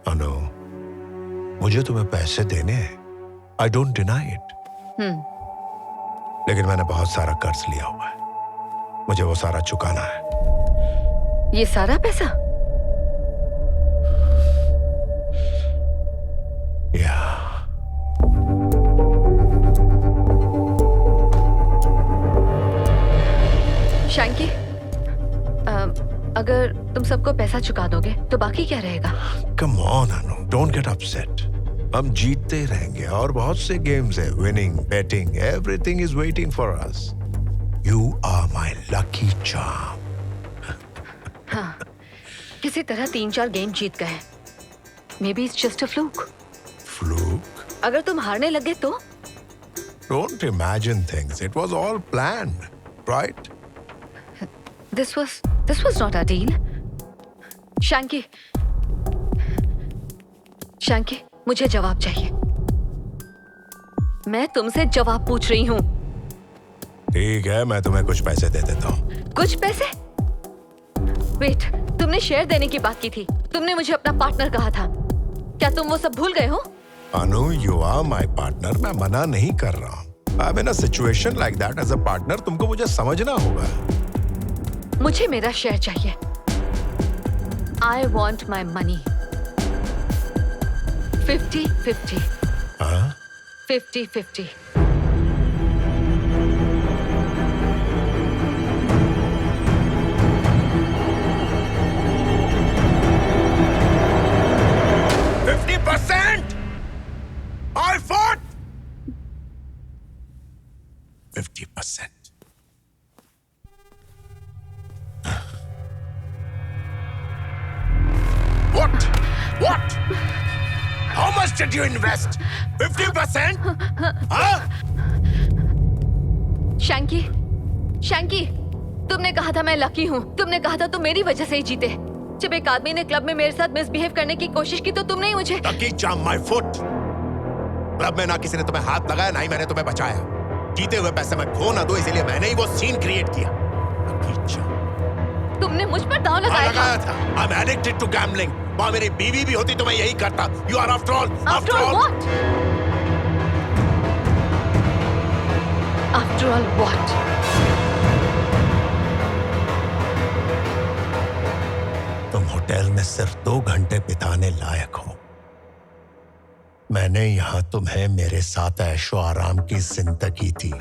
अनु, मुझे तुम्हें पैसे देने हैं, आई डोंट डिनाई इट, लेकिन मैंने बहुत सारा कर्ज लिया हुआ है, मुझे वो सारा चुकाना है। ये सारा पैसा? या शैंकी, अगर तुम सबको पैसा चुका दोगे तो बाकी क्या रहेगा? Come on Anu, don't get upset. हम जीतते रहेंगे और बहुत से गेम्स है, winning, batting, everything is waiting for us. You are my lucky charm. हाँ, किसी तरह 3-4 गेम जीत गए। Maybe it's just a fluke. Fluke? अगर तुम हारने लगे तो? Don't imagine things, it was all planned, right? This was not a deal. Shanky, मुझे जवाब चाहिए। मैं तुमसे जवाब पूछ रही हूँ। ठीक है, मैं तुम्हें कुछ पैसे दे देता हूँ। कुछ पैसे? वेट, तुमने शेयर देने की बात की थी। तुमने मुझे अपना पार्टनर कहा था। क्या तुम वो सब भूल गए हो? Anu, you are my partner, मैं मना नहीं कर रहा हूँ। I am in a situation like that as a partner, तुमको मुझे समझना होगा। मुझे मेरा शेयर चाहिए। I want my money. 50-50. हाँ? 50-50. I fought 50%. What? How much did you invest? 50%? Huh? Shanky, तुमने कहा था मैं लकी हूँ। तुमने कहा था तुम मेरी वजह से ही जीते। जब एक आदमी ने क्लब में मेरे साथ मिसबिहेव करने की कोशिश की तो तुमने ही मुझे। Lucky charm my foot. Club में ना किसी ने तुम्हें हाथ लगाया, ना ही मैंने तुम्हें बचाया। जीते हुए पैसे मैं खो ना दूं, इसीलिए मैंने ही वो सीन क्रिएट किया। Lucky charm. तुमने मुझ पर दांव लगाया था। I'm addicted to gambling. वहाँ मेरी बीवी भी होती तो मैं यही करता। You are after all what? After all what? तुम होटल में सिर्फ 2 घंटे बिताने लायक हो। मैंने यहाँ तुम्हें मेरे साथ ऐशो आराम की जिंदगी दी।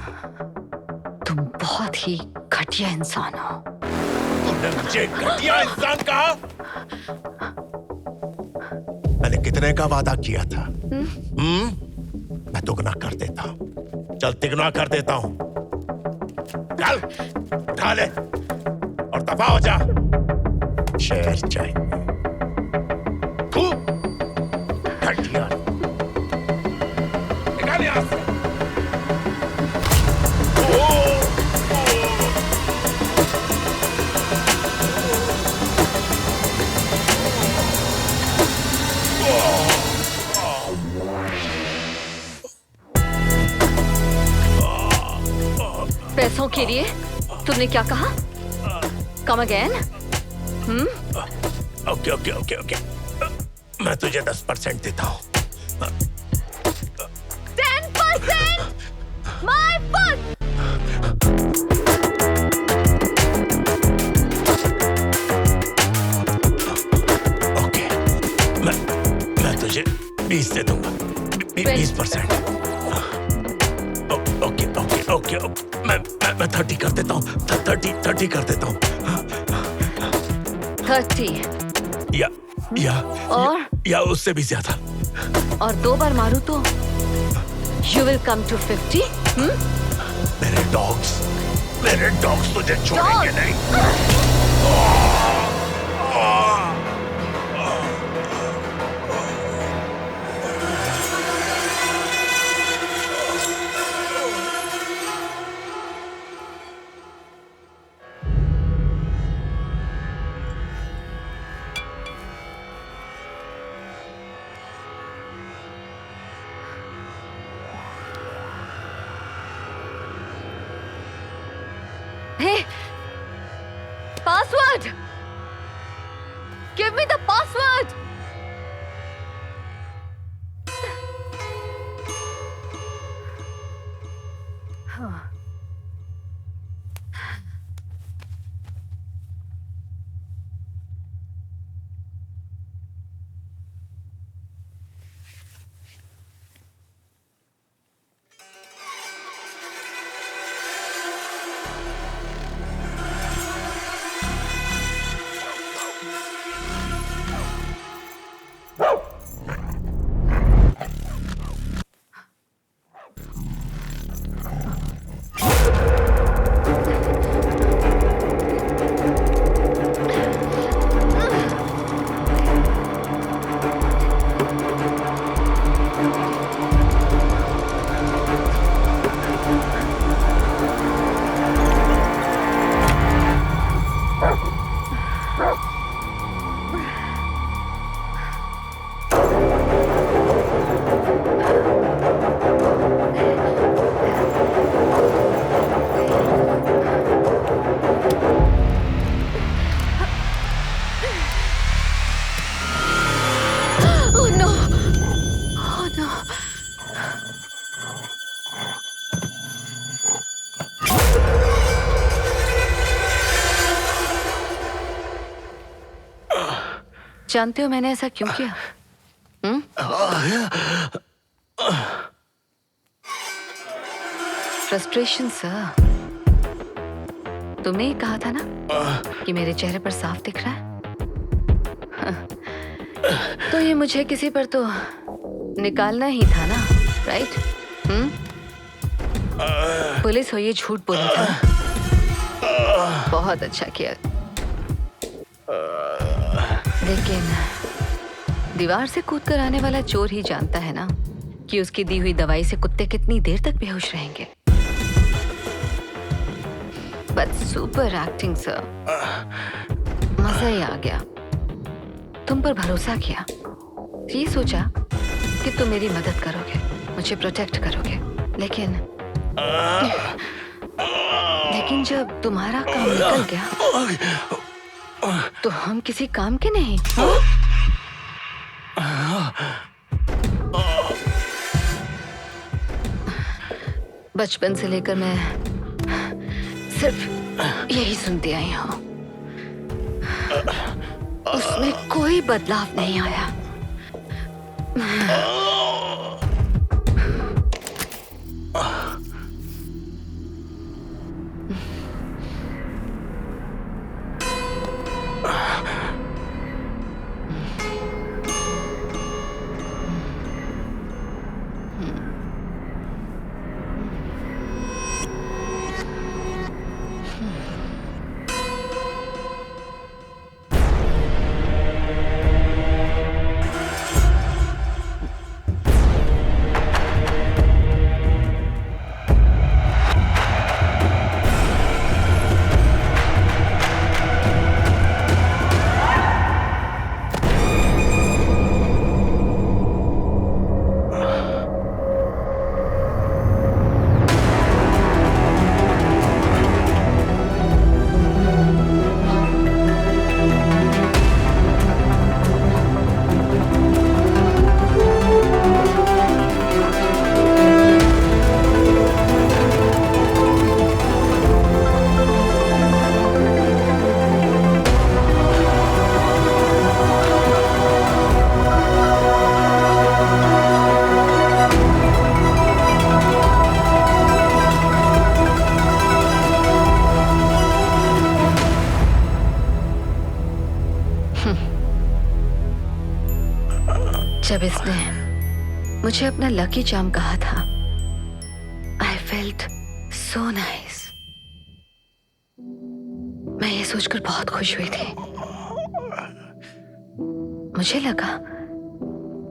तुम बहुत ही घटिया इंसान हो। तुमने मुझे घटिया इंसान कहा? मैंने कितने का वादा किया था? मैं दुगना कर देता हूं। चल तिगुना कर देता हूं। चल उठा ले और दफा हो जा। शेयर चाहिए। तू घटिया। निकाल यहाँ से। पैसों के लिए तुमने क्या कहा? Come again? ओके। मैं तुझे 10% देता हूँ। 10%? My foot! ओके, मैं तुझे 20 दे दूंगा। 20%। ओके, मैं 30 कर देता हूँ। 30 कर देता हूँ। 30 या उससे भी ज्यादा। और 2 बार मारूं तो you will come to 50? मेरे डॉग्स तुझे छोड़ेंगे नहीं। Hey! Password! Give me the password! जानते हो मैंने ऐसा क्यों किया? Frustration sir. तुमने ही कहा था ना कि मेरे चेहरे पर साफ दिख रहा है। तो ये मुझे किसी पर तो निकालना ही था ना, राइट? पुलिस हो ये झूठ बोला था। बहुत अच्छा किया। लेकिन दीवार से कूदकर आने वाला चोर ही जानता है ना कि उसकी दी हुई दवाई से कुत्ते कितनी देर तक बेहोश रहेंगे। बट सुपर एक्टिंग सर, मजा ही आ गया। तुम पर भरोसा किया, ये सोचा कि तुम मेरी मदद करोगे, मुझे प्रोटेक्ट करोगे। लेकिन जब तुम्हारा काम निकल गया तो हम किसी काम के नहीं। बचपन से लेकर मैं सिर्फ यही सुनती आई हूँ, उसमें कोई बदलाव नहीं आया। जब इसने मुझे अपना लकी चार्म कहा था, आई फेल्ट सो नाइस। मैं ये सोचकर बहुत खुश हुई थी। मुझे लगा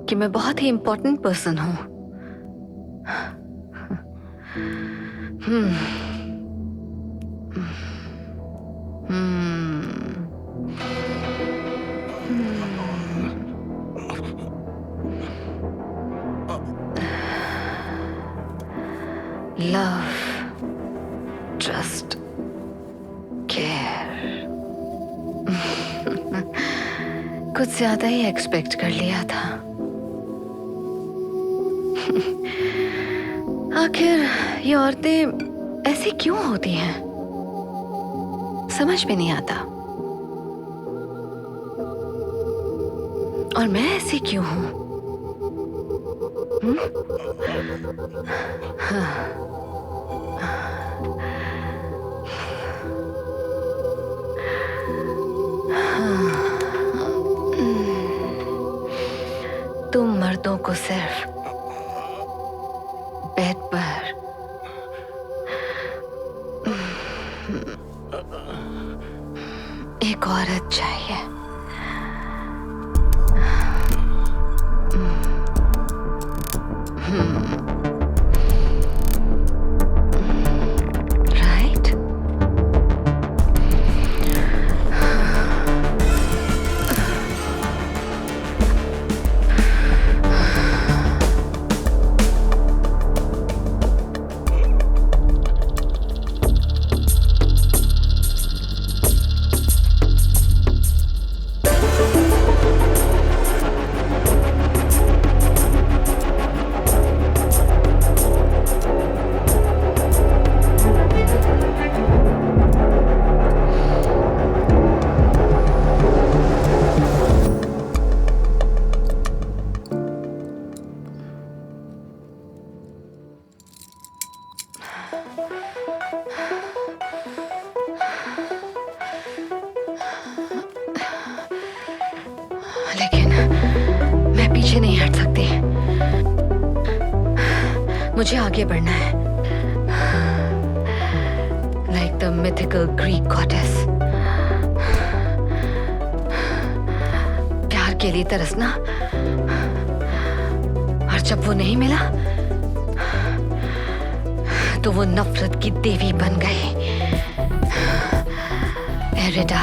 कि मैं बहुत ही इंपॉर्टेंट पर्सन हूं। लव, ट्रस्ट, केयर, कुछ ज्यादा ही एक्सपेक्ट कर लिया था। आखिर ये औरतें ऐसी क्यों होती हैं, समझ में नहीं आता। और मैं ऐसी क्यों हूं? तुम मर्दों को सिर्फ बेड पर एक औरत चाहिए। लेकिन मैं पीछे नहीं हट सकती। मुझे आगे बढ़ना है, like the mythical Greek goddess. प्यार के लिए तरसना, और जब वो नहीं मिला तो वो नफरत की देवी बन गई। एरिडा।